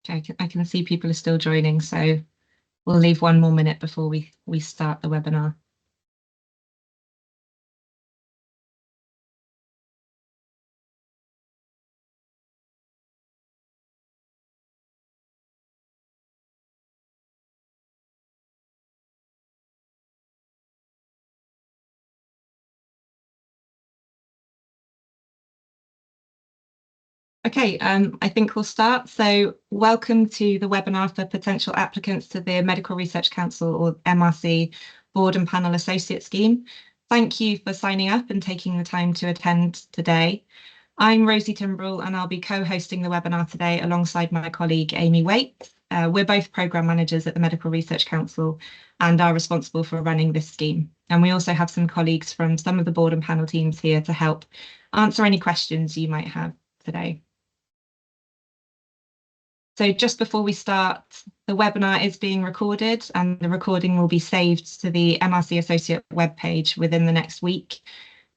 Okay, I can see people are still joining, so we'll leave 1 more minute before we start the webinar. Okay, I think we'll start. So welcome to the webinar for potential applicants to the Medical Research Council, or MRC, Board and Panel Associate Scheme. Thank you for signing up and taking the time to attend today. I'm Rosie Timbrell and I'll be co-hosting the webinar today alongside my colleague Amy Waite. We're both programme managers at the Medical Research Council and are responsible for running this scheme. And we also have some colleagues from some of the board and panel teams here to help answer any questions you might have today. So just before we start, the webinar is being recorded and the recording will be saved to the MRC Associate webpage within the next week.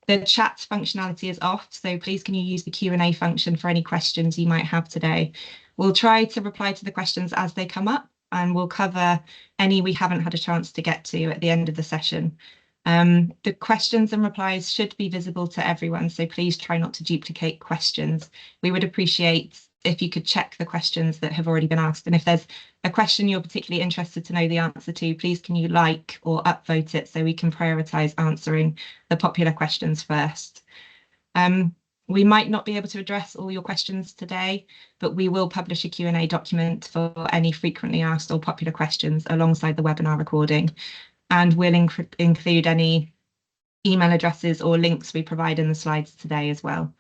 The chat functionality is off, so please can you use the Q&A function for any questions you might have today. We'll try to reply to the questions as they come up and we'll cover any we haven't had a chance to get to at the end of the session. The questions and replies should be visible to everyone, so please try not to duplicate questions. We would appreciate if you could check the questions that have already been asked. And if there's a question you're particularly interested to know the answer to, please can you like or upvote it so we can prioritise answering the popular questions first. We might not be able to address all your questions today, but we will publish a Q&A document for any frequently asked or popular questions alongside the webinar recording. And we'll include any email addresses or links we provide in the slides today as well.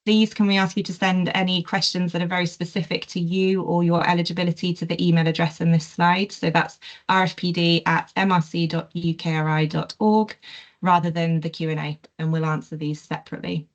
Please, can we ask you to send any questions that are very specific to you or your eligibility to the email address in this slide. So that's rfpd@mrc.ukri.org rather than the Q&A, and we'll answer these separately.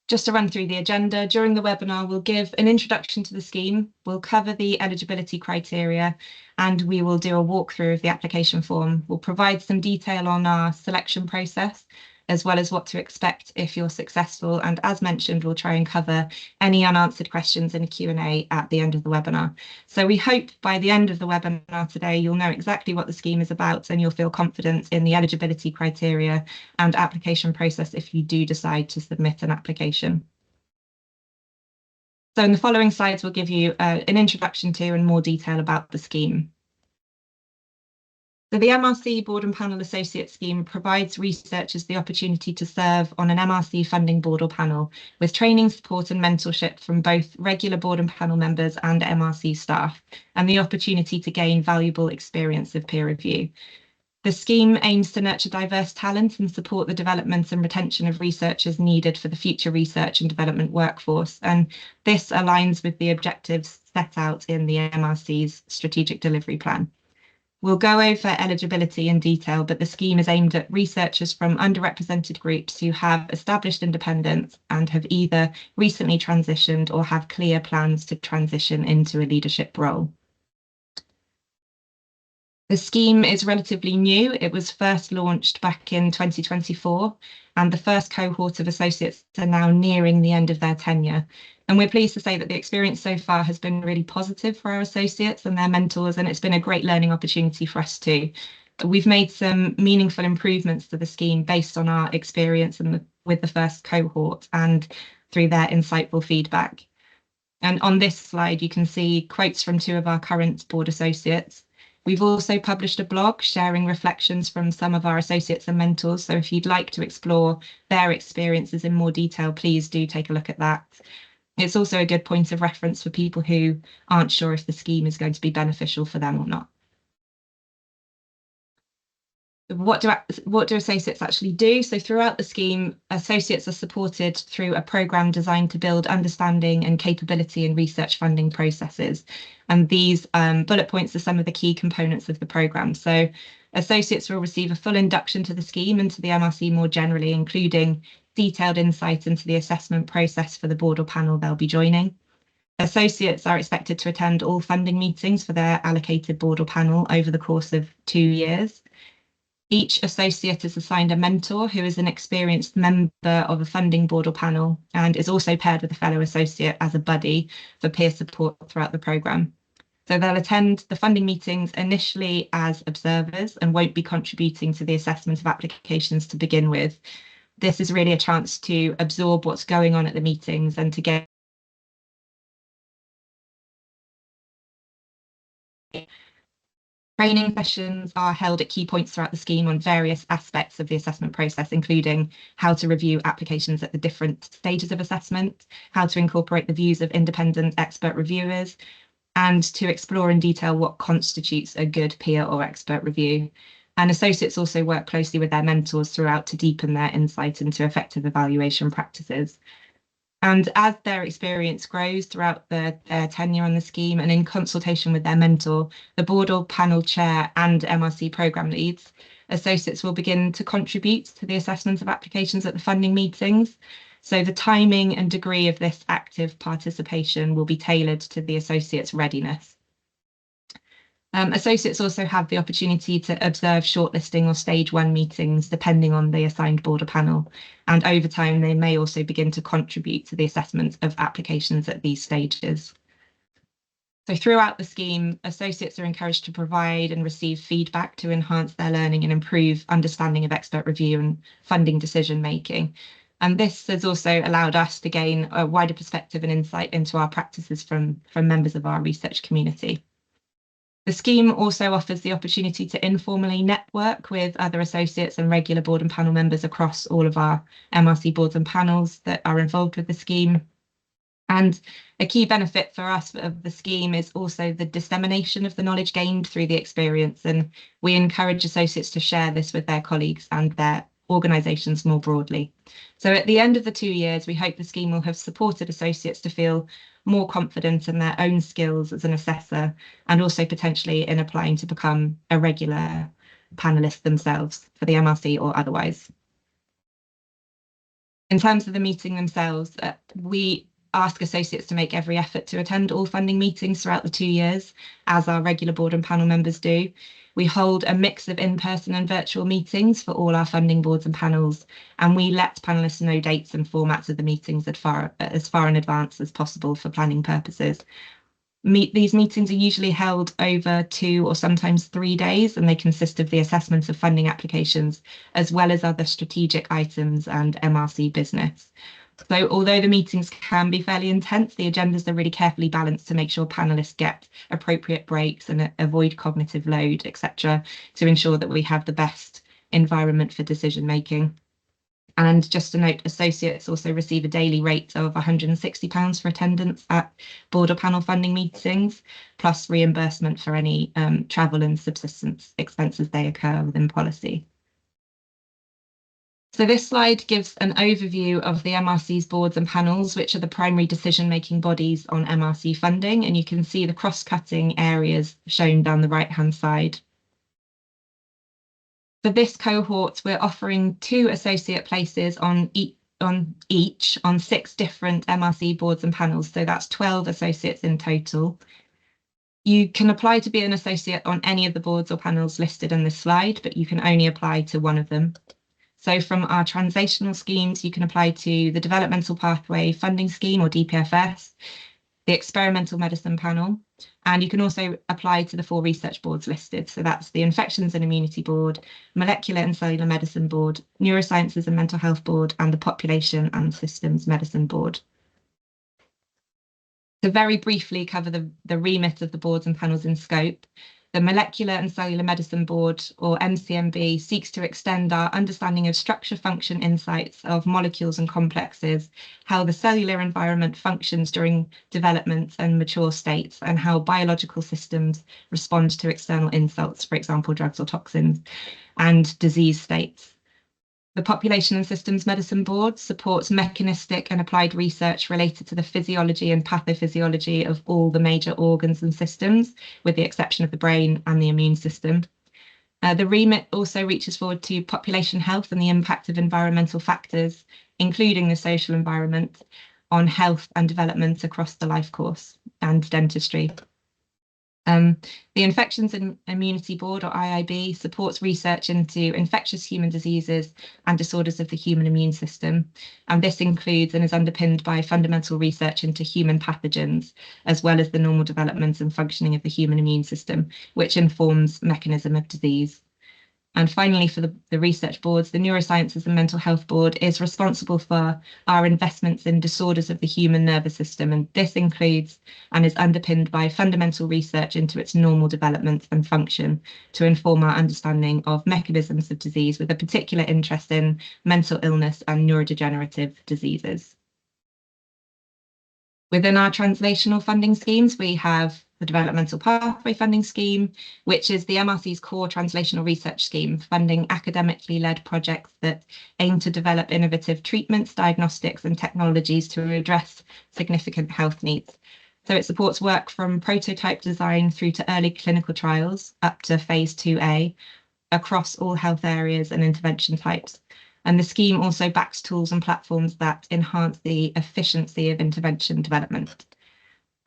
Just to run through the agenda, during the webinar, we'll give an introduction to the scheme, we'll cover the eligibility criteria, and we will do a walkthrough of the application form. We'll provide some detail on our selection process, as well as what to expect if you're successful. And as mentioned, we'll try and cover any unanswered questions in a Q&A at the end of the webinar. So we hope by the end of the webinar today, you'll know exactly what the scheme is about and you'll feel confident in the eligibility criteria and application process if you do decide to submit an application. So in the following slides, we'll give you an introduction to and more detail about the scheme. So the MRC Board and Panel Associate Scheme provides researchers the opportunity to serve on an MRC funding board or panel with training, support and mentorship from both regular board and panel members and MRC staff, and the opportunity to gain valuable experience of peer review. The scheme aims to nurture diverse talent and support the development and retention of researchers needed for the future research and development workforce, and this aligns with the objectives set out in the MRC's strategic delivery plan. We'll go over eligibility in detail, but the scheme is aimed at researchers from underrepresented groups who have established independence and have either recently transitioned or have clear plans to transition into a leadership role. The scheme is relatively new. It was first launched back in 2024, and the first cohort of associates are now nearing the end of their tenure. And we're pleased to say that the experience so far has been really positive for our associates and their mentors, and it's been a great learning opportunity for us too. We've made some meaningful improvements to the scheme based on our experience with the first cohort and through their insightful feedback. And on this slide, you can see quotes from 2 of our current board associates. We've also published a blog sharing reflections from some of our associates and mentors. So if you'd like to explore their experiences in more detail, please do take a look at that. It's also a good point of reference for people who aren't sure if the scheme is going to be beneficial for them or not. What do associates actually do? So throughout the scheme, associates are supported through a programme designed to build understanding and capability in research funding processes. And these bullet points are some of the key components of the programme. So associates will receive a full induction to the scheme and to the MRC more generally, including detailed insight into the assessment process for the board or panel they'll be joining. Associates are expected to attend all funding meetings for their allocated board or panel over the course of 2 years. Each associate is assigned a mentor who is an experienced member of a funding board or panel and is also paired with a fellow associate as a buddy for peer support throughout the programme. So they'll attend the funding meetings initially as observers and won't be contributing to the assessment of applications to begin with. This is really a chance to absorb what's going on at the meetings and to get training sessions are held at key points throughout the scheme on various aspects of the assessment process, including how to review applications at the different stages of assessment, how to incorporate the views of independent expert reviewers, and to explore in detail what constitutes a good peer or expert review. And associates also work closely with their mentors throughout to deepen their insight into effective evaluation practices. And as their experience grows throughout their tenure on the scheme and in consultation with their mentor, the board or panel chair and MRC programme leads, associates will begin to contribute to the assessment of applications at the funding meetings. So the timing and degree of this active participation will be tailored to the associate's readiness. Associates also have the opportunity to observe shortlisting or stage 1 meetings, depending on the assigned board or panel. And over time, they may also begin to contribute to the assessment of applications at these stages. So throughout the scheme, associates are encouraged to provide and receive feedback to enhance their learning and improve understanding of expert review and funding decision making. And this has also allowed us to gain a wider perspective and insight into our practices from members of our research community. The scheme also offers the opportunity to informally network with other associates and regular board and panel members across all of our MRC boards and panels that are involved with the scheme. And a key benefit for us of the scheme is also the dissemination of the knowledge gained through the experience. And we encourage associates to share this with their colleagues and their organisations more broadly. So at the end of the 2 years, we hope the scheme will have supported associates to feel more confident in their own skills as an assessor and also potentially in applying to become a regular panelist themselves for the MRC or otherwise. In terms of the meeting themselves, we ask associates to make every effort to attend all funding meetings throughout the 2 years, as our regular board and panel members do. We hold a mix of in-person and virtual meetings for all our funding boards and panels, and we let panelists know dates and formats of the meetings as far in advance as possible for planning purposes. These meetings are usually held over 2 or sometimes 3 days, and they consist of the assessment of funding applications, as well as other strategic items and MRC business. So although the meetings can be fairly intense, the agendas are really carefully balanced to make sure panelists get appropriate breaks and avoid cognitive load, etc., to ensure that we have the best environment for decision making. And just to note, associates also receive a daily rate of £160 for attendance at board or panel funding meetings, plus reimbursement for any travel and subsistence expenses they occur within policy. So this slide gives an overview of the MRC's boards and panels, which are the primary decision-making bodies on MRC funding, and you can see the cross-cutting areas shown down the right-hand side. For this cohort, we're offering 2 associate places on 6 different MRC boards and panels, so that's 12 associates in total. You can apply to be an associate on any of the boards or panels listed in this slide, but you can only apply to one of them. So from our translational schemes, you can apply to the Developmental Pathway Funding Scheme, or DPFS, the Experimental Medicine Panel, and you can also apply to the 4 research boards listed. So that's the Infections and Immunity Board, Molecular and Cellular Medicine Board, Neurosciences and Mental Health Board, and the Population and Systems Medicine Board. To very briefly cover the remit of the boards and panels in scope, the Molecular and Cellular Medicine Board, or MCMB, seeks to extend our understanding of structure-function insights of molecules and complexes, how the cellular environment functions during development and mature states, and how biological systems respond to external insults, for example, drugs or toxins, and disease states. The Population and Systems Medicine Board supports mechanistic and applied research related to the physiology and pathophysiology of all the major organs and systems, with the exception of the brain and the immune system. The remit also reaches forward to population health and the impact of environmental factors, including the social environment, on health and development across the life course and dentistry. The Infections and Immunity Board, or IIB, supports research into infectious human diseases and disorders of the human immune system. And this includes and is underpinned by fundamental research into human pathogens, as well as the normal development and functioning of the human immune system, which informs mechanism of disease. And finally, for the research boards, the Neurosciences and Mental Health Board is responsible for our investments in disorders of the human nervous system. And this includes and is underpinned by fundamental research into its normal development and function to inform our understanding of mechanisms of disease, with a particular interest in mental illness and neurodegenerative diseases. Within our translational funding schemes, we have the Developmental Pathway Funding Scheme, which is the MRC's core translational research scheme, funding academically led projects that aim to develop innovative treatments, diagnostics, and technologies to address significant health needs. So it supports work from prototype design through to early clinical trials up to phase 2A across all health areas and intervention types. And the scheme also backs tools and platforms that enhance the efficiency of intervention development.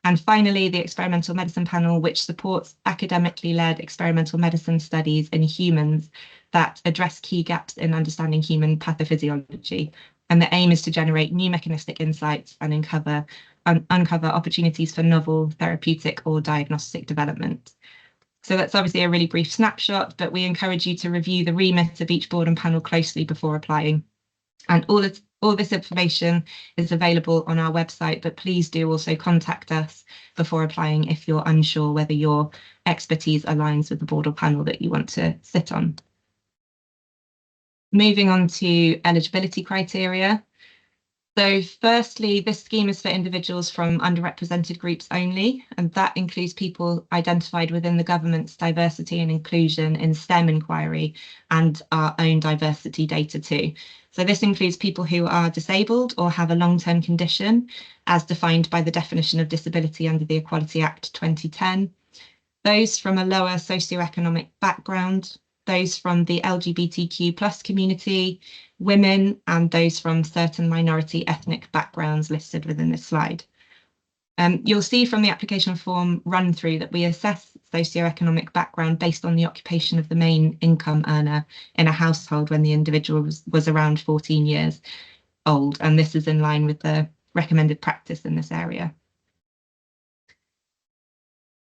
And finally, the Experimental Medicine Panel, which supports academically led experimental medicine studies in humans that address key gaps in understanding human pathophysiology. And the aim is to generate new mechanistic insights and uncover opportunities for novel therapeutic or diagnostic development. So that's obviously a really brief snapshot, but we encourage you to review the remit of each board and panel closely before applying. And all this information is available on our website, but please do also contact us before applying if you're unsure whether your expertise aligns with the board or panel that you want to sit on. Moving on to eligibility criteria. So firstly, this scheme is for individuals from underrepresented groups only, and that includes people identified within the government's diversity and inclusion in STEM inquiry and our own diversity data too. So this includes people who are disabled or have a long-term condition as defined by the definition of disability under the Equality Act 2010, those from a lower socioeconomic background, those from the LGBTQ+ community, women, and those from certain minority ethnic backgrounds listed within this slide. You'll see from the application form run through that we assess socioeconomic background based on the occupation of the main income earner in a household when the individual was around 14 years old, and this is in line with the recommended practice in this area.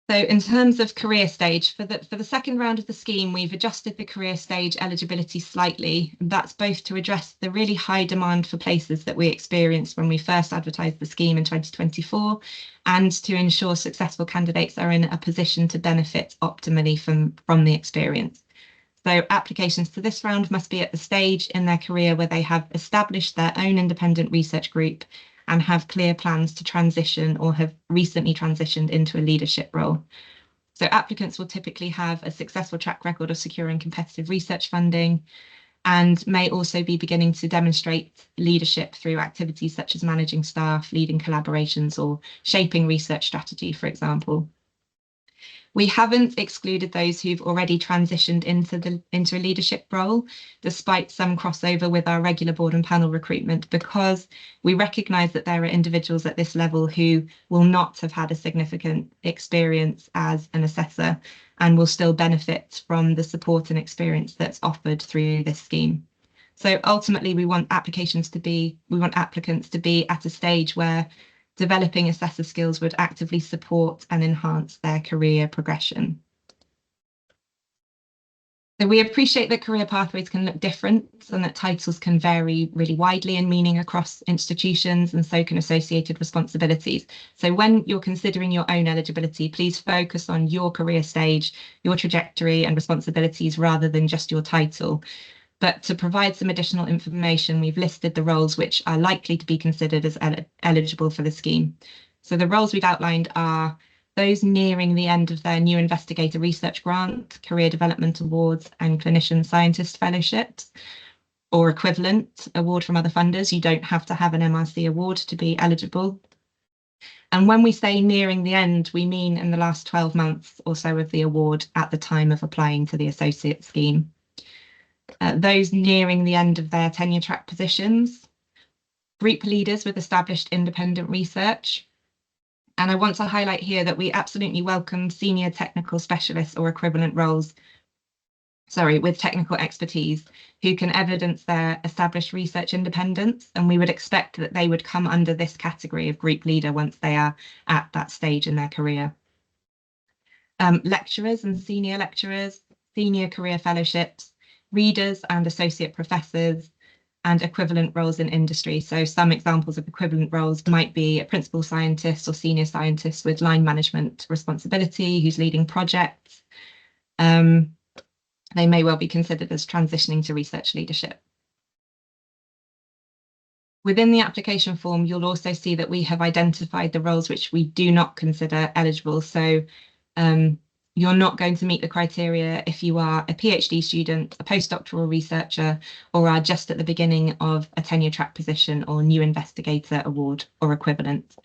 So in terms of career stage, for the second round of the scheme, we've adjusted the career stage eligibility slightly. That's both to address the really high demand for places that we experienced when we first advertised the scheme in 2024, and to ensure successful candidates are in a position to benefit optimally from the experience. So applications to this round must be at the stage in their career where they have established their own independent research group and have clear plans to transition or have recently transitioned into a leadership role. So applicants will typically have a successful track record of securing competitive research funding and may also be beginning to demonstrate leadership through activities such as managing staff, leading collaborations, or shaping research strategy, for example. We haven't excluded those who've already transitioned into a leadership role, despite some crossover with our regular board and panel recruitment, because we recognise that there are individuals at this level who will not have had a significant experience as an assessor and will still benefit from the support and experience that's offered through this scheme. So ultimately, we want applicants to be at a stage where developing assessor skills would actively support and enhance their career progression. So we appreciate that career pathways can look different and that titles can vary really widely in meaning across institutions, and so can associated responsibilities. So when you're considering your own eligibility, please focus on your career stage, your trajectory and responsibilities rather than just your title. But to provide some additional information, we've listed the roles which are likely to be considered as eligible for the scheme. So the roles we've outlined are those nearing the end of their new investigator research grant, career development awards, and clinician scientist fellowships, or equivalent award from other funders. You don't have to have an MRC award to be eligible. And when we say nearing the end, we mean in the last 12 months or so of the award at the time of applying to the associate scheme. Those nearing the end of their tenure track positions, group leaders with established independent research, And I want to highlight here that we absolutely welcome senior technical specialists or equivalent roles, with technical expertise who can evidence their established research independence. And we would expect that they would come under this category of group leader once they are at that stage in their career. Lecturers and senior lecturers, senior career fellowships, readers and associate professors, and equivalent roles in industry. So some examples of equivalent roles might be a principal scientist or senior scientist with line management responsibility who's leading projects. They may well be considered as transitioning to research leadership. Within the application form, you'll also see that we have identified the roles which we do not consider eligible. So you're not going to meet the criteria if you are a PhD student, a postdoctoral researcher, or are just at the beginning of a tenure track position or new investigator award or equivalent.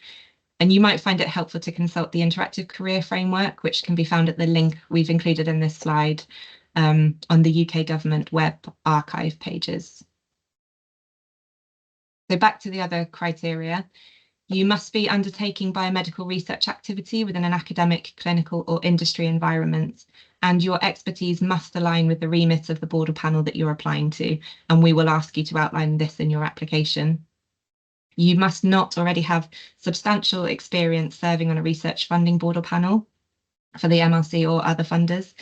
And you might find it helpful to consult the interactive career framework, which can be found at the link we've included in this slide on the UK government web archive pages. So back to the other criteria. You must be undertaking biomedical research activity within an academic, clinical or industry environment, and your expertise must align with the remit of the board or panel that you're applying to, and we will ask you to outline this in your application. You must not already have substantial experience serving on a research funding board or panel for the MRC or other funders.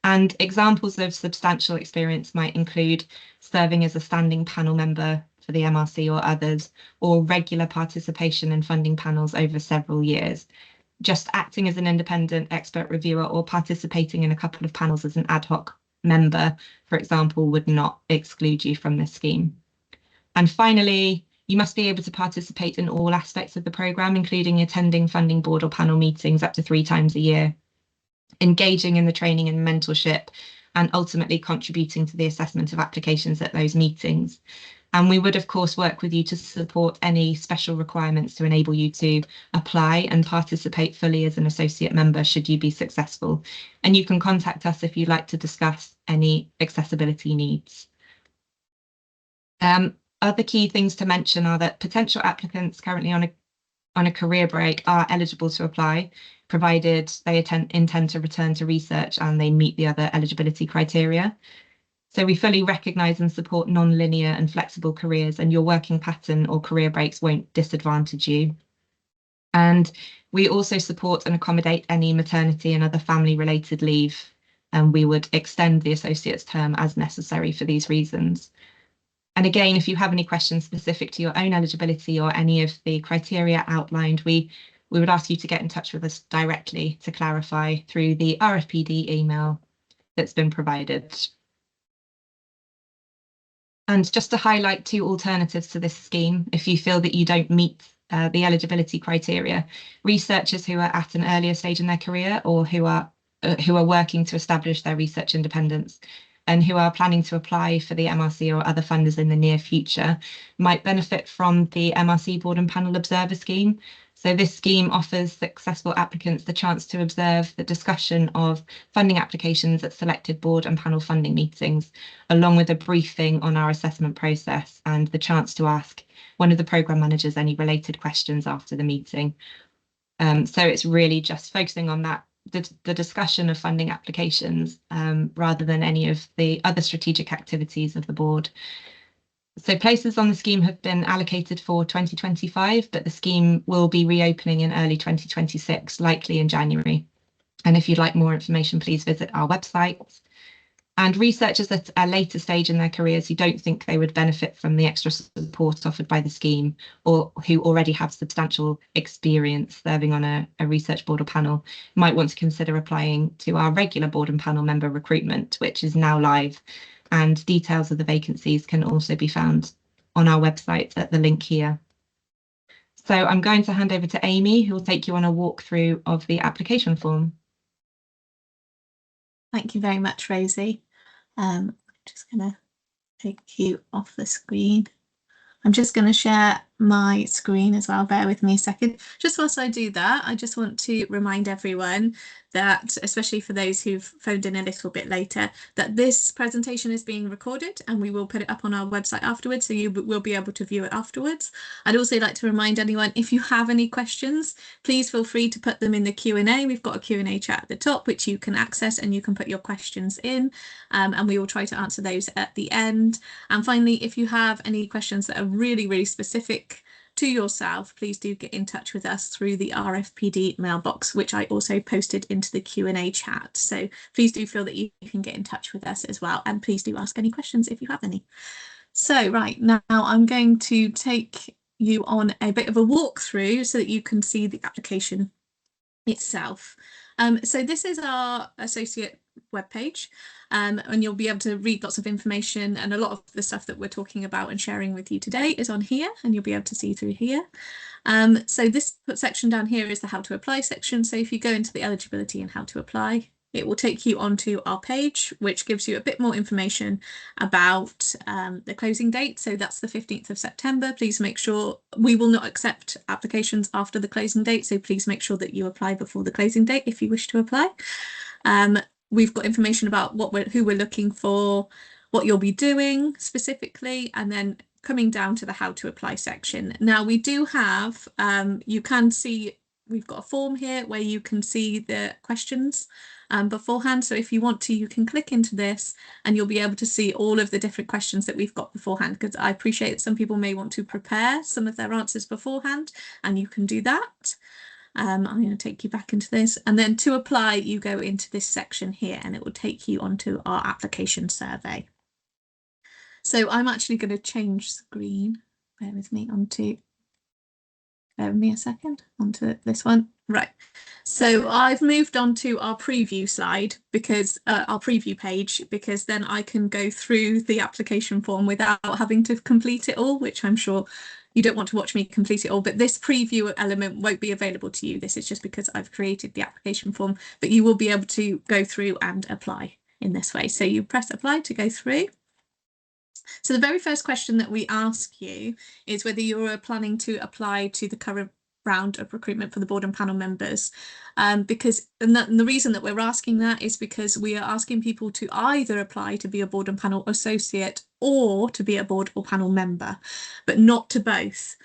And examples of substantial experience might include serving as a standing panel member for the MRC or others, or regular participation in funding panels over several years. Just acting as an independent expert reviewer or participating in a couple of panels as an ad hoc member, for example, would not exclude you from this scheme. And finally, you must be able to participate in all aspects of the programme, including attending funding board or panel meetings up to 3 times a year, engaging in the training and mentorship, and ultimately contributing to the assessment of applications at those meetings. And we would, of course, work with you to support any special requirements to enable you to apply and participate fully as an associate member should you be successful. And you can contact us if you'd like to discuss any accessibility needs. Other key things to mention are that potential applicants currently on a career break are eligible to apply, provided they intend to return to research and they meet the other eligibility criteria. So we fully recognise and support non-linear and flexible careers, and your working pattern or career breaks won't disadvantage you. And we also support and accommodate any maternity and other family-related leave, and we would extend the associate's term as necessary for these reasons. And again, if you have any questions specific to your own eligibility or any of the criteria outlined, we would ask you to get in touch with us directly to clarify through the RFPD email that's been provided. And just to highlight 2 alternatives to this scheme, if you feel that you don't meet the eligibility criteria, researchers who are at an earlier stage in their career or who are working to establish their research independence and who are planning to apply for the MRC or other funders in the near future might benefit from the MRC Board and Panel Observer Scheme. So this scheme offers successful applicants the chance to observe the discussion of funding applications at selected board and panel funding meetings, along with a briefing on our assessment process and the chance to ask one of the programme managers any related questions after the meeting. So it's really just focusing on that, the discussion of funding applications rather than any of the other strategic activities of the board. So places on the scheme have been allocated for 2025, but the scheme will be reopening in early 2026, likely in January. And if you'd like more information, please visit our website. And researchers at a later stage in their careers who don't think they would benefit from the extra support offered by the scheme, or who already have substantial experience serving on a research board or panel, might want to consider applying to our regular board and panel member recruitment, which is now live. And details of the vacancies can also be found on our website at the link here. So I'm going to hand over to Amy, who will take you on a walkthrough of the application form. Thank you very much, Rosie. I'm just going to take you off the screen. I'm just going to share my screen as well. Bear with me a second. Just whilst I do that, I just want to remind everyone that, especially for those who've phoned in a little bit later, that this presentation is being recorded and we will put it up on our website afterwards, so you will be able to view it afterwards. I'd also like to remind anyone, if you have any questions, please feel free to put them in the Q&A. We've got a Q&A chat at the top, which you can access, and you can put your questions in, and we will try to answer those at the end. And finally, if you have any questions that are really, really specific to yourself, please do get in touch with us through the RFPD mailbox, which I also posted into the Q&A chat. So please do feel that you can get in touch with us as well, and please do ask any questions if you have any. So right now I'm going to take you on a bit of a walkthrough so that you can see the application itself. So this is our associate webpage, and you'll be able to read lots of information, and a lot of the stuff that we're talking about and sharing with you today is on here, and you'll be able to see through here. So this section down here is the how to apply section. So if you go into the eligibility and how to apply, it will take you onto our page, which gives you a bit more information about the closing date. So that's the 15th of September. Please make sure, we will not accept applications after the closing date, so please make sure that you apply before the closing date if you wish to apply. We've got information about who we're looking for, what you'll be doing specifically, and then coming down to the how to apply section. Now we do have, you can see, we've got a form here where you can see the questions beforehand. So if you want to, you can click into this and you'll be able to see all of the different questions that we've got beforehand, because I appreciate that some people may want to prepare some of their answers beforehand, and you can do that. I'm going to take you back into this, and then to apply you go into this section here and it will take you onto our application survey. So I'm actually going to change screen, bear with me a second, onto this one. Right, so I've moved on to our preview slide, because our preview page, because then I can go through the application form without having to complete it all, which I'm sure you don't want to watch me complete it all, but this preview element won't be available to you. This is just because I've created the application form, but you will be able to go through and apply in this way. So you press apply to go through. So the very first question that we ask you is whether you're planning to apply to the current round of recruitment for the board and panel members, because the reason that we're asking that is because we are asking people to either apply to be a board and panel associate or to be a board or panel member, but not to both.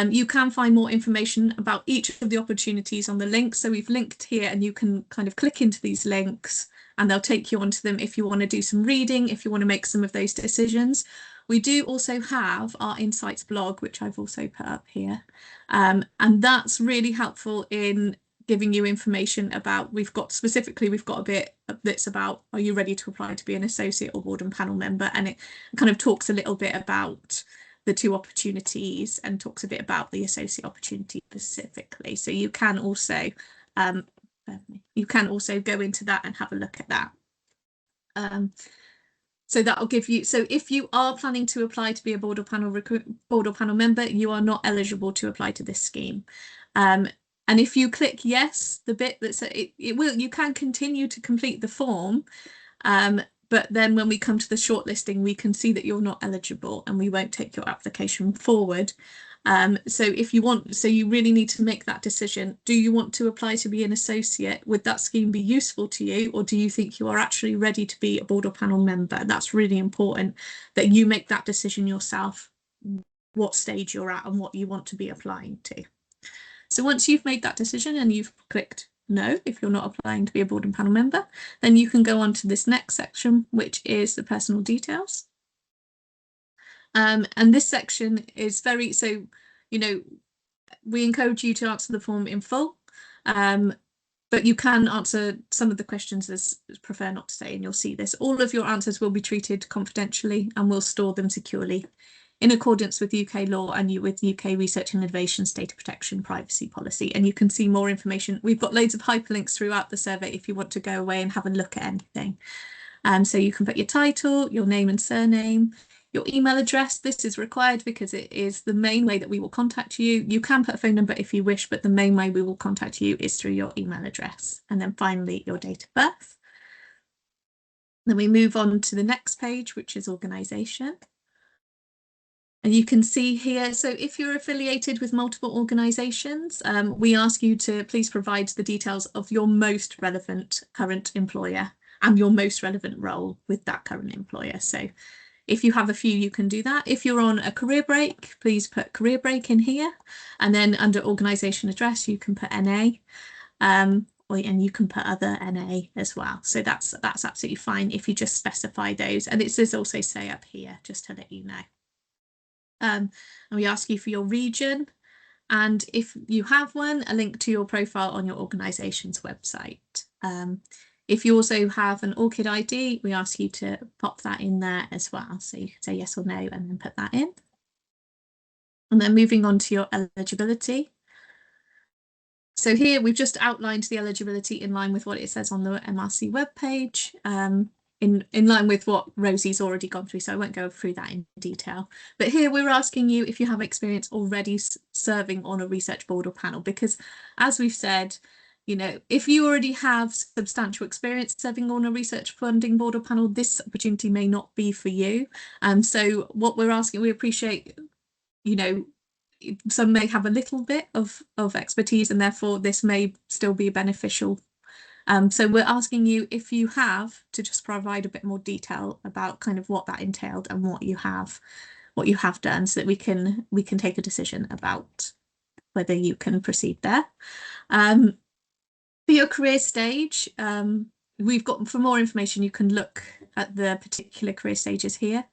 You can find more information about each of the opportunities on the link. So we've linked here, and you can kind of click into these links and they'll take you onto them if you want to do some reading, if you want to make some of those decisions. We do also have our Insights blog, which I've also put up here. And that's really helpful in giving you information about, we've got a bit that's about, are you ready to apply to be an associate or board and panel member? And it kind of talks a little bit about the two opportunities and talks a bit about the associate opportunity specifically. So you can also go into that and have a look at that. So that'll give you, so if you are planning to apply to be a board or panel member, you are not eligible to apply to this scheme. And if you click yes, the bit that says you can continue to complete the form, but then when we come to the shortlisting, we can see that you're not eligible and we won't take your application forward. So if you want, so you really need to make that decision. Do you want to apply to be an associate? Would that scheme be useful to you? Or do you think you are actually ready to be a board or panel member? That's really important that you make that decision yourself, what stage you're at and what you want to be applying to. So once you've made that decision and you've clicked no, if you're not applying to be a board and panel member, then you can go on to this next section, which is the personal details. And this section is very, so, you know, we encourage you to answer the form in full, but you can answer some of the questions as prefer not to say, and you'll see this. All of your answers will be treated confidentially and we'll store them securely in accordance with UK law and with UK Research and Innovation's data protection privacy policy. And you can see more information. We've got loads of hyperlinks throughout the survey if you want to go away and have a look at anything. So you can put your title, your name and surname, your email address. This is required because it is the main way that we will contact you. You can put a phone number if you wish, but the main way we will contact you is through your email address. And then finally, your date of birth. Then we move on to the next page, which is organisation. And you can see here, so if you're affiliated with multiple organisations, we ask you to please provide the details of your most relevant current employer and your most relevant role with that current employer. So if you have a few, you can do that. If you're on a career break, please put career break in here. And then under organisation address, you can put NA. And you can put other NA as well. So that's absolutely fine if you just specify those. And it does also say up here, just to let you know. And we ask you for your region, and if you have one, a link to your profile on your organisation's website. If you also have an ORCID ID, we ask you to pop that in there as well. So you can say yes or no and then put that in. And then moving on to your eligibility. So here we've just outlined the eligibility in line with what it says on the MRC webpage. In line with what Rosie's already gone through, so I won't go through that in detail. But here we're asking you if you have experience already serving on a research board or panel, because as we've said, you know, if you already have substantial experience serving on a research funding board or panel, this opportunity may not be for you. So what we're asking, we appreciate, you know, some may have a little bit of expertise and therefore this may still be beneficial. So we're asking you, if you have, to just provide a bit more detail about kind of what that entailed and what you have done, so that we can take a decision about whether you can proceed there. For your career stage, we've got, for more information, you can look at the particular career stages here.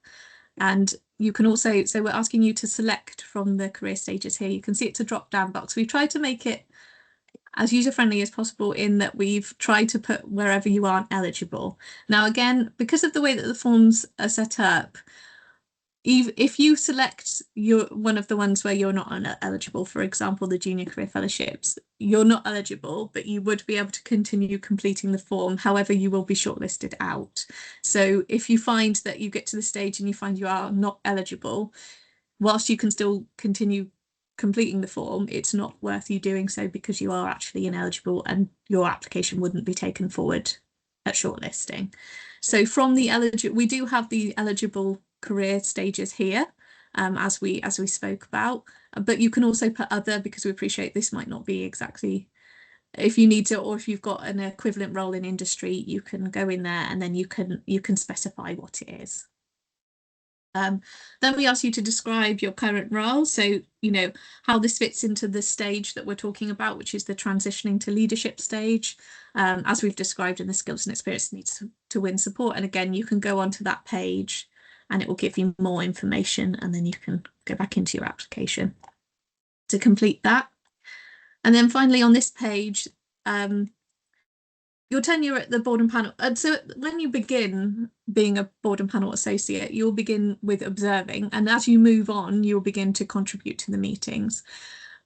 And you can also, so we're asking you to select from the career stages here. You can see it's a drop down box. We've tried to make it as user-friendly as possible in that we've tried to put wherever you aren't eligible. Now, again, because of the way that the forms are set up, if you select one of the ones where you're not eligible, for example, the Junior Career Fellowships, you're not eligible, but you would be able to continue completing the form. However, you will be shortlisted out. So if you find that you get to the stage and you find you are not eligible, whilst you can still continue completing the form, it's not worth you doing so, because you are actually ineligible and your application wouldn't be taken forward at shortlisting. So from the we do have the eligible career stages here, as we spoke about, but you can also put other, because we appreciate this might not be exactly, if you need to, or if you've got an equivalent role in industry, you can go in there and then you can specify what it is. Then we ask you to describe your current role, so you know how this fits into the stage that we're talking about, which is the transitioning to leadership stage, as we've described in the skills and experience needs to win support. And again, you can go onto that page and it will give you more information, and then you can go back into your application to complete that. And then finally on this page, your tenure at the board and panel. And so when you begin being a board and panel associate, you'll begin with observing, and as you move on, you'll begin to contribute to the meetings.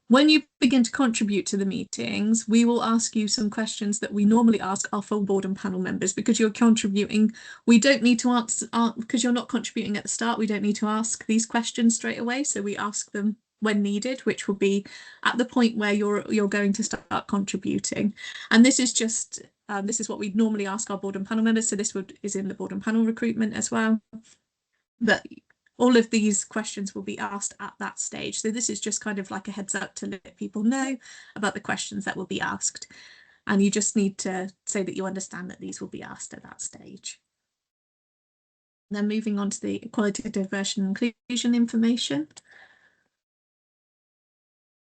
When you begin to contribute to the meetings, we will ask you some questions that we normally ask our full board and panel members, because you're contributing. We don't need to answer, because you're not contributing at the start, we don't need to ask these questions straight away. So we ask them when needed, which will be at the point where you're going to start contributing. And this is just this is what we normally ask our board and panel members. So this is in the board and panel recruitment as well. But all of these questions will be asked at that stage. So this is just kind of like a heads up to let people know about the questions that will be asked. And you just need to say that you understand that these will be asked at that stage. And then moving on to the equality, diversity and inclusion information.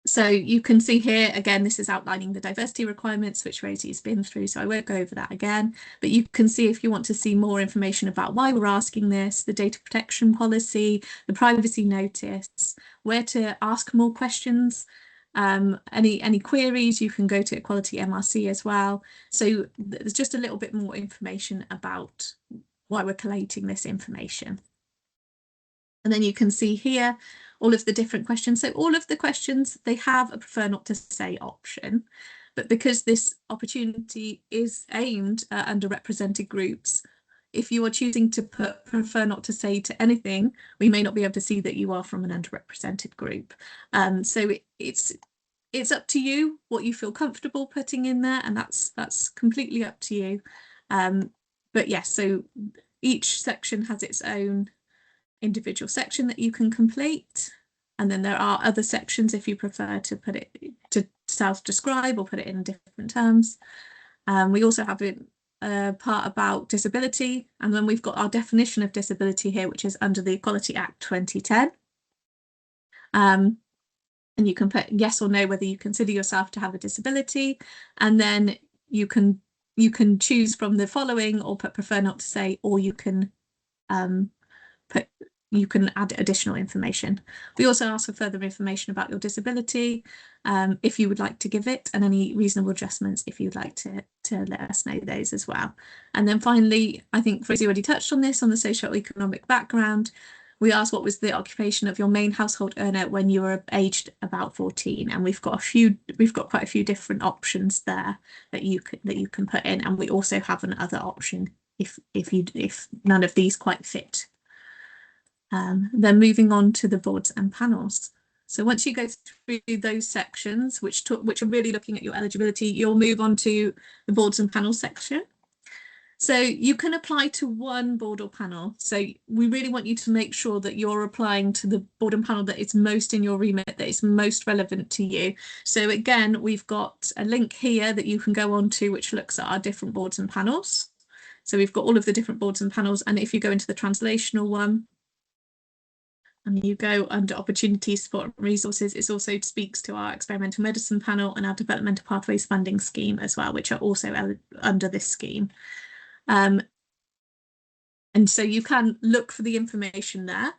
So you can see here, again, this is outlining the diversity requirements, which Rosie has been through, so I won't go over that again. But you can see, if you want to see more information about why we're asking this, the data protection policy, the privacy notice, where to ask more questions, any queries, you can go to Equality MRC as well. So there's just a little bit more information about why we're collating this information. And then you can see here all of the different questions. So all of the questions, they have a prefer not to say option, but because this opportunity is aimed at underrepresented groups, if you are choosing to prefer not to say to anything, we may not be able to see that you are from an underrepresented group. So it's up to you what you feel comfortable putting in there, and that's completely up to you. But yes, so each section has its own individual section that you can complete. And then there are other sections if you prefer to put it to self-describe or put it in different terms. We also have a part about disability, and then we've got our definition of disability here, which is under the Equality Act 2010. And you can put yes or no whether you consider yourself to have a disability, and then you can choose from the following, or put prefer not to say, or you can add additional information. We also ask for further information about your disability, if you would like to give it, and any reasonable adjustments if you'd like to let us know those as well. And then finally, I think Rosie already touched on this, on the socio-economic background. We asked what was the occupation of your main household earner when you were aged about 14, and we've got quite a few different options there that you can put in, and we also have another option if none of these quite fit. Then moving on to the boards and panels. So once you go through those sections, which are really looking at your eligibility, you'll move on to the boards and panels section. So you can apply to one board or panel. So we really want you to make sure that you're applying to the board and panel that is most in your remit, that is most relevant to you. So again, we've got a link here that you can go on to, which looks at our different boards and panels. So we've got all of the different boards and panels. And if you go into the translational one, and you go under opportunities, support and resources, it also speaks to our experimental medicine panel and our developmental pathways funding scheme as well, which are also under this scheme. And so you can look for the information there.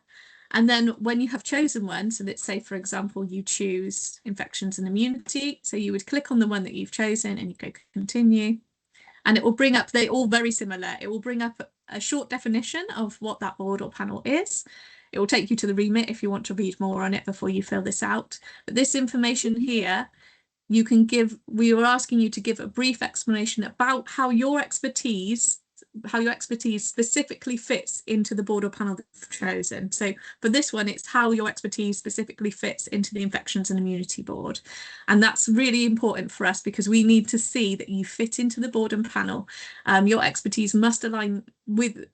And then when you have chosen one, so let's say, for example, you choose infections and immunity. So you would click on the one that you've chosen and you go continue. And it will bring up, they're all very similar. It will bring up a short definition of what that board or panel is. It will take you to the remit if you want to read more on it before you fill this out. But this information here, you can give, we were asking you to give a brief explanation about how your expertise specifically fits into the board or panel that you've chosen. So for this one, it's how your expertise specifically fits into the infections and immunity board. And that's really important for us because we need to see that you fit into the board and panel. Your expertise must align with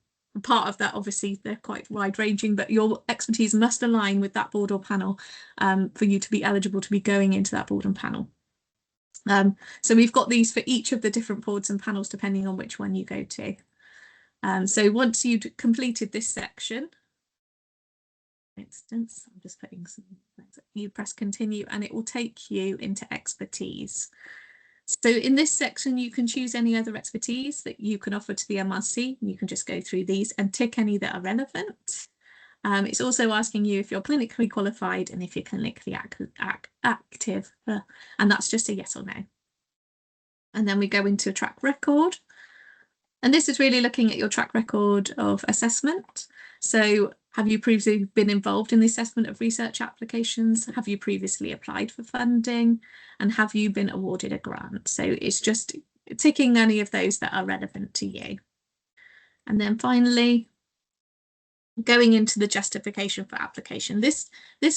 part of that. Obviously they're quite wide ranging, but your expertise must align with that board or panel for you to be eligible to be going into that board and panel. So we've got these for each of the different boards and panels depending on which one you go to. So once you've completed this section, for instance, I'm just putting some, you press continue and it will take you into expertise. So in this section, you can choose any other expertise that you can offer to the MRC. You can just go through these and tick any that are relevant. It's also asking you if you're clinically qualified and if you're clinically active, and that's just a yes or no. And then we go into track record. And this is really looking at your track record of assessment. So have you previously been involved in the assessment of research applications? Have you previously applied for funding? And have you been awarded a grant? So it's just ticking any of those that are relevant to you. And then finally, going into the justification for application. This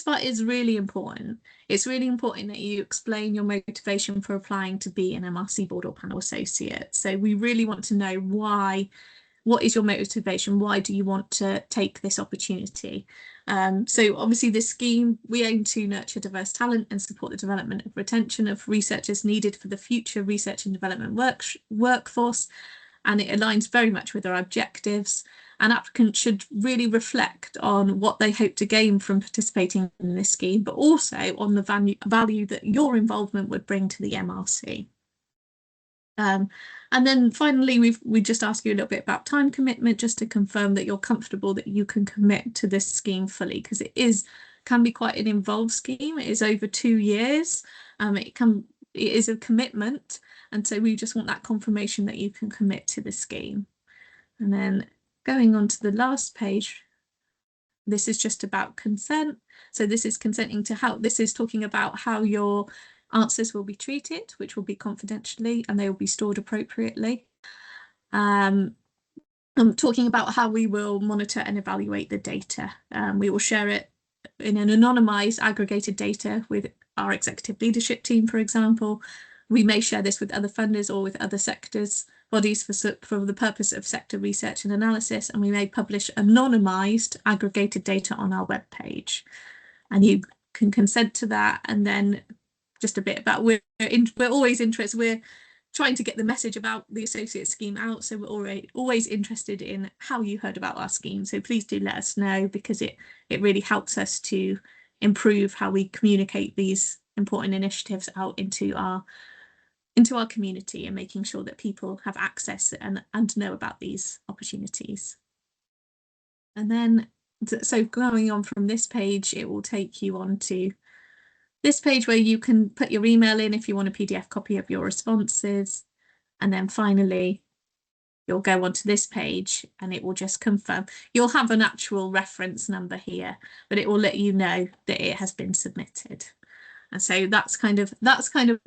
part is really important. It's really important that you explain your motivation for applying to be an MRC board or panel associate. So we really want to know why. What is your motivation? Why do you want to take this opportunity? So obviously this scheme, we aim to nurture diverse talent and support the development of retention of researchers needed for the future research and development workforce. And it aligns very much with our objectives. And applicants should really reflect on what they hope to gain from participating in this scheme, but also on the value that your involvement would bring to the MRC. And then finally, we just ask you a little bit about time commitment, just to confirm that you're comfortable that you can commit to this scheme fully, because it can be quite an involved scheme. It is over 2 years. It is a commitment, and so we just want that confirmation that you can commit to the scheme. And then going on to the last page, this is just about consent. So this is consenting to how, this is talking about how your answers will be treated, which will be confidentially and they will be stored appropriately. I'm talking about how we will monitor and evaluate the data. We will share it in an anonymised aggregated data with our executive leadership team, for example. We may share this with other funders or with other sectors bodies for the purpose of sector research and analysis, and we may publish anonymised aggregated data on our webpage. And you can consent to that. And then just a bit about we're always interested. We're trying to get the message about the associate scheme out, so we're always interested in how you heard about our scheme. So please do let us know, because it really helps us to improve how we communicate these important initiatives out into our community, and making sure that people have access and know about these opportunities. And then, so going on from this page, it will take you on to this page where you can put your email in if you want a PDF copy of your responses. And then finally, you'll go onto this page and it will just confirm. You'll have an actual reference number here, but it will let you know that it has been submitted. And so that's kind of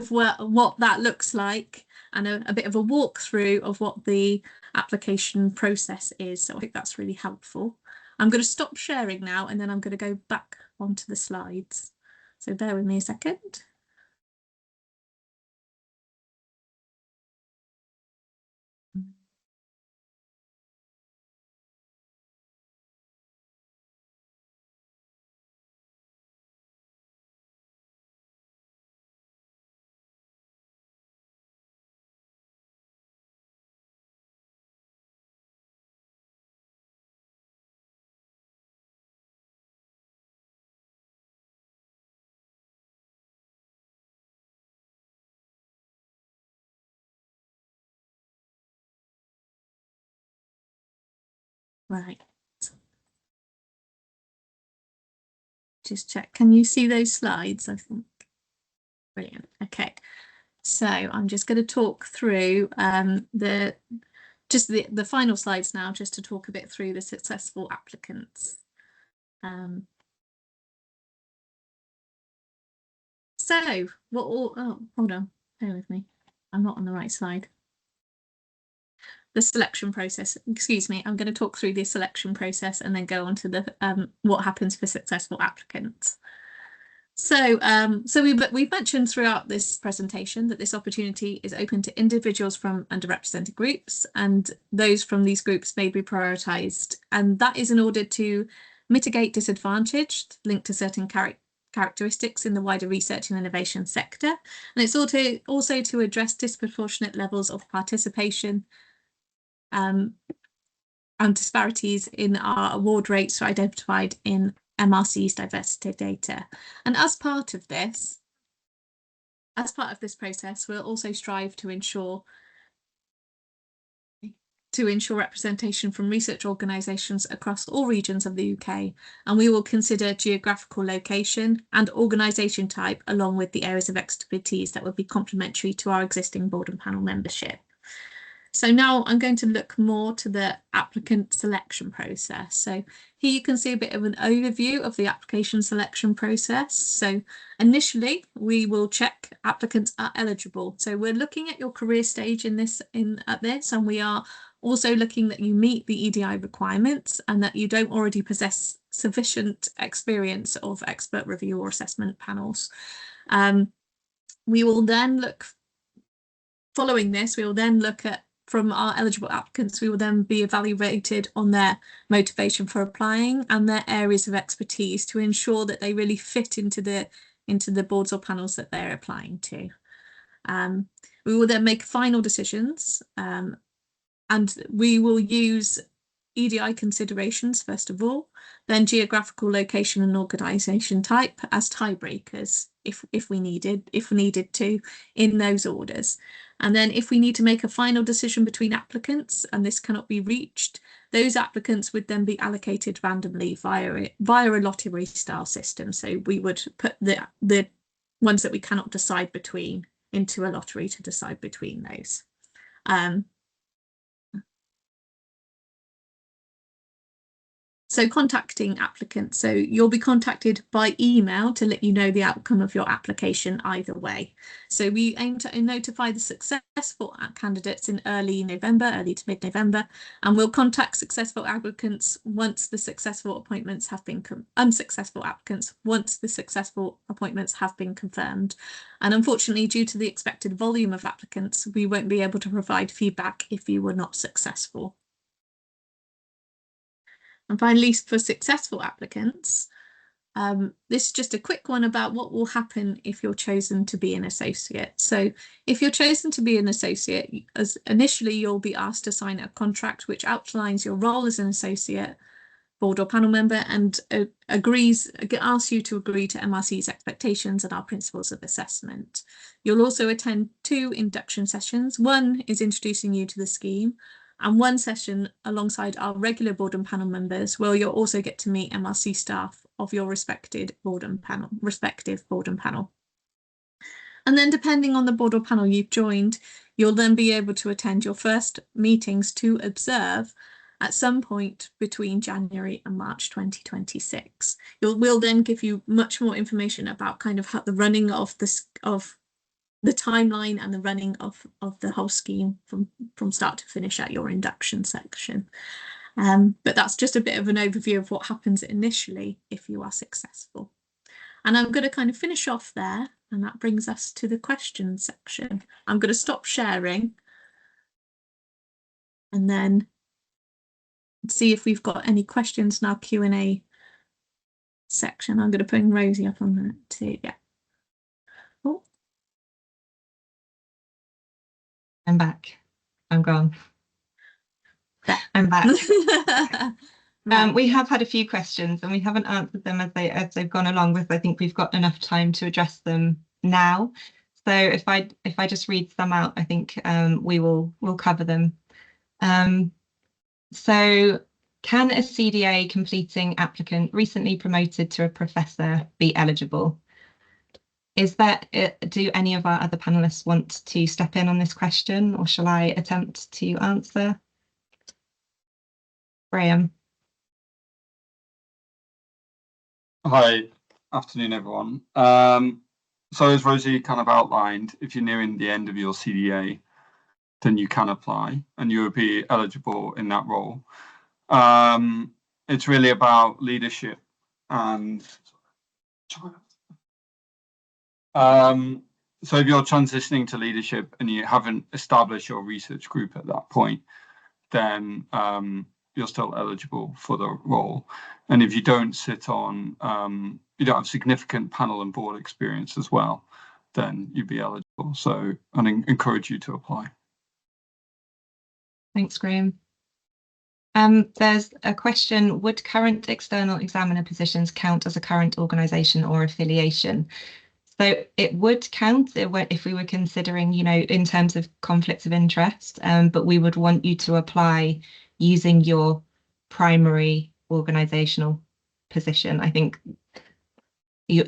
what that looks like, and a bit of a walkthrough of what the application process is. So I think that's really helpful. I'm going to stop sharing now, and then I'm going to go back onto the slides. So bear with me a second. Right. Just check. Can you see those slides? I think. Brilliant. Okay. So I'm just going to talk through the final slides now, just to talk a bit through the successful applicants. So what all, oh, hold on, bear with me. I'm not on the right slide. The selection process, excuse me, I'm going to talk through the selection process and then go on to the what happens for successful applicants. So, we've mentioned throughout this presentation that this opportunity is open to individuals from underrepresented groups, and those from these groups may be prioritised. And that is in order to mitigate disadvantage linked to certain characteristics in the wider research and innovation sector. And it's also to address disproportionate levels of participation and disparities in our award rates identified in MRC's diversity data. And as part of this process, we'll also strive to ensure representation from research organisations across all regions of the UK, and we will consider geographical location and organisation type along with the areas of expertise that would be complementary to our existing board and panel membership. So now I'm going to look more to the applicant selection process. So here you can see a bit of an overview of the application selection process. So initially, we will check applicants are eligible. So we're looking at your career stage at this, and we are also looking that you meet the EDI requirements and that you don't already possess sufficient experience of expert review or assessment panels. We will then look, following this, we will then look at, from our eligible applicants, we will then be evaluated on their motivation for applying and their areas of expertise to ensure that they really fit into the boards or panels that they're applying to. We will then make final decisions, and we will use EDI considerations first of all, then geographical location and organisation type as tiebreakers if we needed to in those orders. And then if we need to make a final decision between applicants and this cannot be reached, those applicants would then be allocated randomly via a lottery style system. So we would put the ones that we cannot decide between into a lottery to decide between those. So contacting applicants. So you'll be contacted by email to let you know the outcome of your application either way. So we aim to notify the successful candidates in early to mid-November, and we'll contact successful applicants once the successful appointments have been unsuccessful applicants once the successful appointments have been confirmed. And unfortunately, due to the expected volume of applicants, we won't be able to provide feedback if you were not successful. And finally, for successful applicants, this is just a quick one about what will happen if you're chosen to be an associate. So if you're chosen to be an associate, initially you'll be asked to sign a contract which outlines your role as an associate, board or panel member, and asks you to agree to MRC's expectations and our principles of assessment. You'll also attend 2 induction sessions. One is introducing you to the scheme, and 1 session alongside our regular board and panel members, where you'll also get to meet MRC staff of your respective board and panel. And then depending on the board or panel you've joined, you'll then be able to attend your first meetings to observe at some point between January and March 2026. We'll then give you much more information about kind of how the running of the timeline and the running of the whole scheme from start to finish at your induction section. But that's just a bit of an overview of what happens initially if you are successful. And I'm going to kind of finish off there, and that brings us to the questions section. I'm going to stop sharing and then see if we've got any questions in our Q&A section. I'm going to bring Rosie up on that too. Yeah. Oh. I'm back. I'm gone. I'm back. Right. We have had a few questions and we haven't answered them as they've gone along, because I think we've got enough time to address them now. So if I just read some out, I think we'll cover them. So can a CDA completing applicant recently promoted to a professor be eligible? Do any of our other panelists want to step in on this question, or shall I attempt to answer? Graham. Hi, afternoon everyone. So as Rosie kind of outlined, if you're nearing the end of your CDA, then you can apply and you will be eligible in that role. It's really about leadership and so if you're transitioning to leadership and you haven't established your research group at that point, then you're still eligible for the role. And if you don't sit on, you don't have significant panel and board experience as well, then you'd be eligible. So I encourage you to apply. Thanks, Graham. There's a question: would current external examiner positions count as a current organisation or affiliation? So it would count if we were considering, in terms of conflicts of interest, but we would want you to apply using your primary organisational position. I think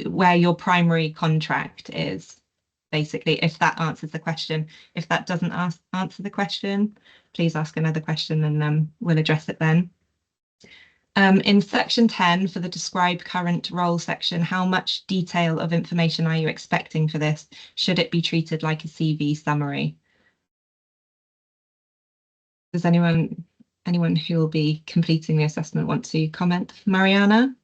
where your primary contract is, basically, if that answers the question. If that doesn't answer the question, please ask another question and we'll address it then. In section 10, for the describe current role section, how much detail of information are you expecting for this? Should it be treated like a CV summary? Does anyone who will be completing the assessment want to comment? Mariana?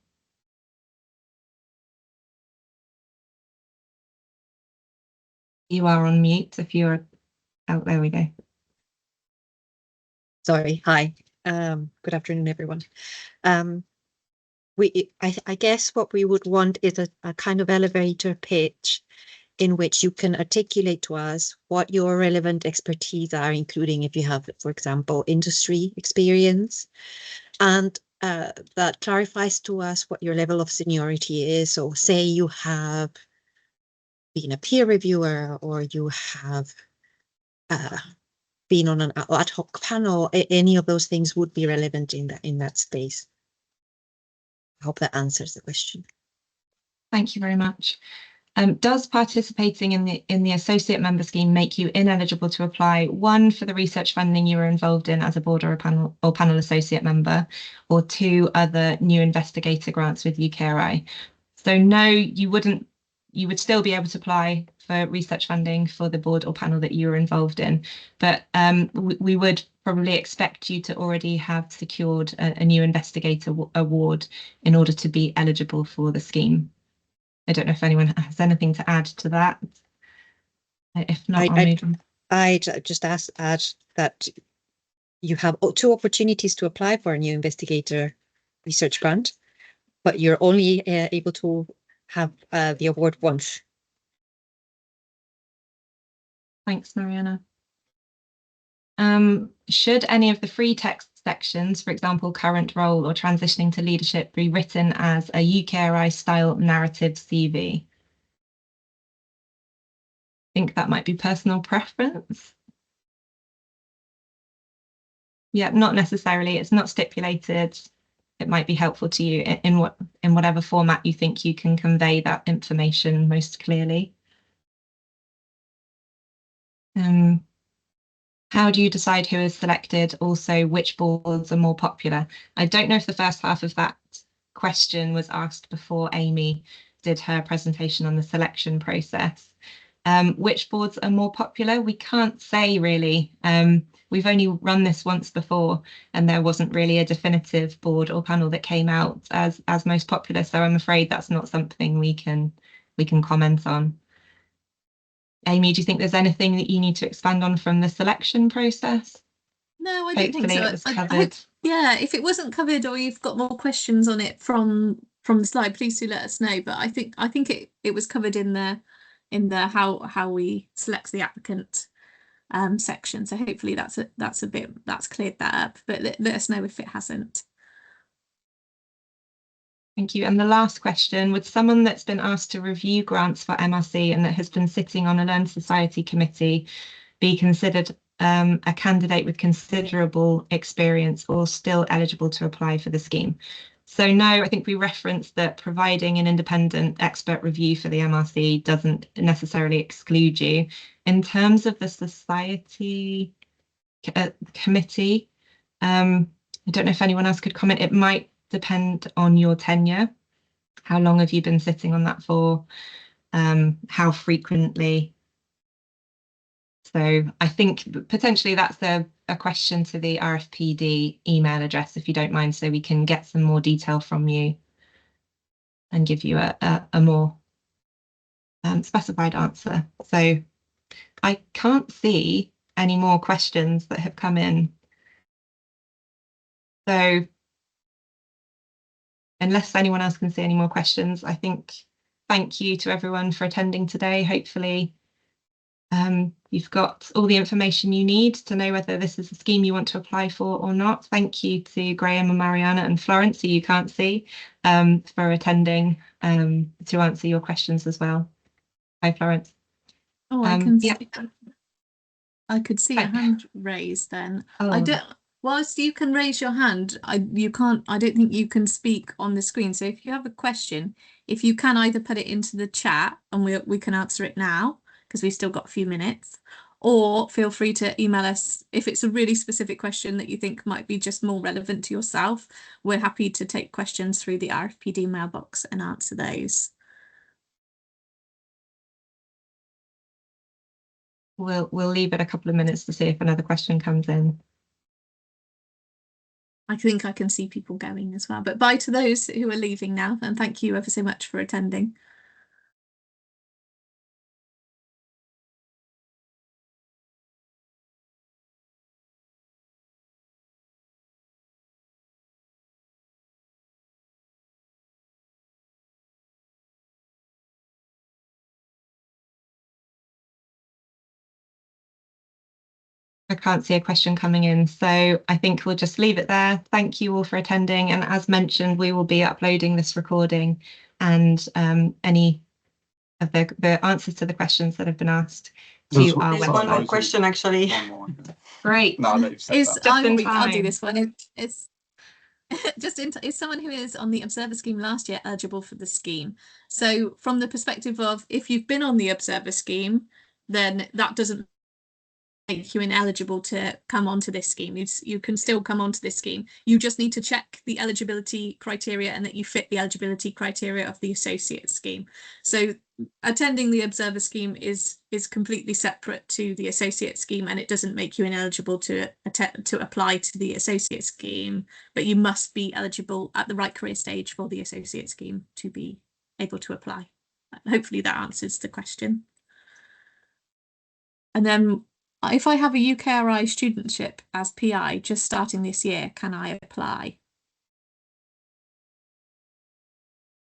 You are on mute if you're... Oh, there we go. Sorry, hi. Good afternoon, everyone. I guess what we would want is a kind of elevator pitch in which you can articulate to us what your relevant expertise are, including if you have, for example, industry experience, and that clarifies to us what your level of seniority is. So say you have been a peer reviewer, or you have been on an ad hoc panel. Any of those things would be relevant in that space. I hope that answers the question. Thank you very much. Does participating in the associate member scheme make you ineligible to apply, one, for the research funding you were involved in as a board or a panel associate member, or two, other new investigator grants with UKRI? So no, you wouldn't. You would still be able to apply for research funding for the board or panel that you were involved in, but we would probably expect you to already have secured a new investigator award in order to be eligible for the scheme. I don't know if anyone has anything to add to that. If not, I'll move on. I just add that you have 2 opportunities to apply for a new investigator research grant, but you're only able to have the award once. Thanks, Mariana. Should any of the free text sections, for example, current role or transitioning to leadership, be written as a UKRI style narrative CV? I think that might be personal preference. Yeah, not necessarily. It's not stipulated. It might be helpful to you in whatever format you think you can convey that information most clearly. How do you decide who is selected? Also, which boards are more popular? I don't know if the first half of that question was asked before Amy did her presentation on the selection process. Which boards are more popular? We can't say really. We've only run this once before, and there wasn't really a definitive board or panel that came out as most popular. So I'm afraid that's not something we can comment on. Amy, do you think there's anything that you need to expand on from the selection process? No, I don't think so. It was covered. Yeah, if it wasn't covered or you've got more questions on it from the slide, please do let us know. But I think it was covered in the how we select the applicant section. So hopefully that's cleared that up. But let us know if it hasn't. Thank you. And the last question, would someone that's been asked to review grants for MRC and that has been sitting on a Learned Society committee be considered a candidate with considerable experience or still eligible to apply for the scheme? So no, I think we referenced that providing an independent expert review for the MRC doesn't necessarily exclude you. In terms of the Society committee, I don't know if anyone else could comment. It might depend on your tenure. How long have you been sitting on that for? How frequently? So I think potentially that's a question to the RFPD email address, if you don't mind, so we can get some more detail from you and give you a more specified answer. So I can't see any more questions that have come in. So unless anyone else can see any more questions, I think thank you to everyone for attending today. Hopefully you've got all the information you need to know whether this is a scheme you want to apply for or not. Thank you to Graham and Mariana and Florence, who you can't see, for attending to answer your questions as well. Hi, Florence. Oh, I can yeah. see, I could see a hand raised then. Oh. I don't. Whilst you can raise your hand, I don't think you can speak on the screen. So if you have a question, if you can either put it into the chat and we can answer it now, because we've still got a few minutes, or feel free to email us if it's a really specific question that you think might be just more relevant to yourself. We're happy to take questions through the RFPD mailbox and answer those. We'll leave it a couple of minutes to see if another question comes in. I think I can see people going as well. But bye to those who are leaving now, and thank you ever so much for attending. I can't see a question coming in, so I think we'll just leave it there. Thank you all for attending, and as mentioned, we will be uploading this recording and any of the answers to the questions that have been asked to our website. One more question, actually. Great. No, I'll do this one. is someone who is on the Observer scheme last year eligible for the scheme? So from the perspective of, if you've been on the Observer scheme, then that doesn't make you ineligible to come onto this scheme. You can still come onto this scheme. You just need to check the eligibility criteria and that you fit the eligibility criteria of the associate scheme. So attending the Observer scheme is completely separate to the associate scheme, and it doesn't make you ineligible to apply to the associate scheme, but you must be eligible at the right career stage for the associate scheme to be able to apply. Hopefully that answers the question. And then, if I have a UKRI studentship as PI just starting this year, can I apply?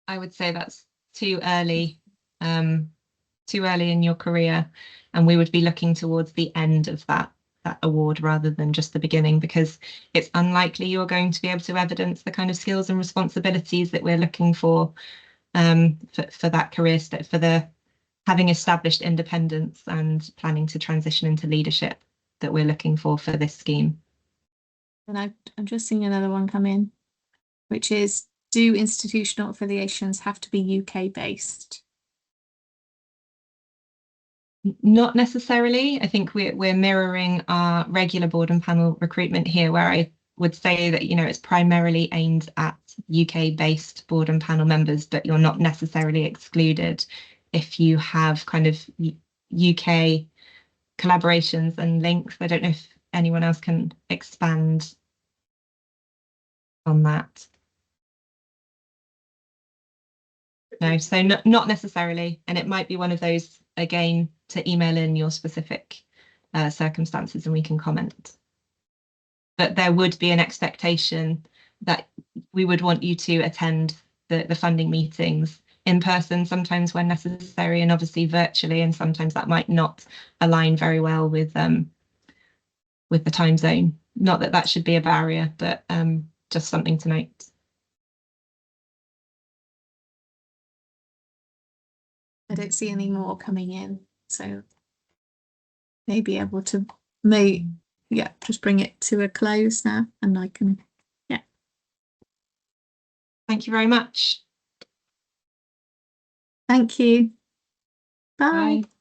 I would say that's too early in your career, and we would be looking towards the end of that award rather than just the beginning, because it's unlikely you're going to be able to evidence the kind of skills and responsibilities that we're looking for that career step, for the having established independence and planning to transition into leadership that we're looking for this scheme. And I'm just seeing another one come in, which is, do institutional affiliations have to be UK based? Not necessarily. I think we're mirroring our regular board and panel recruitment here, where I would say that, you know, it's primarily aimed at UK based board and panel members, but you're not necessarily excluded if you have kind of UK collaborations and links. I don't know if anyone else can expand on that. No, so not necessarily, and it might be one of those, again, to email in your specific circumstances and we can comment. But there would be an expectation that we would want you to attend the funding meetings in person, sometimes when necessary, and obviously virtually, and sometimes that might not align very well with the time zone. Not that that should be a barrier, but just something to note. I don't see any more coming in, so maybe able to just bring it to a close now, and I can Thank you very much. Thank you. Bye. Bye.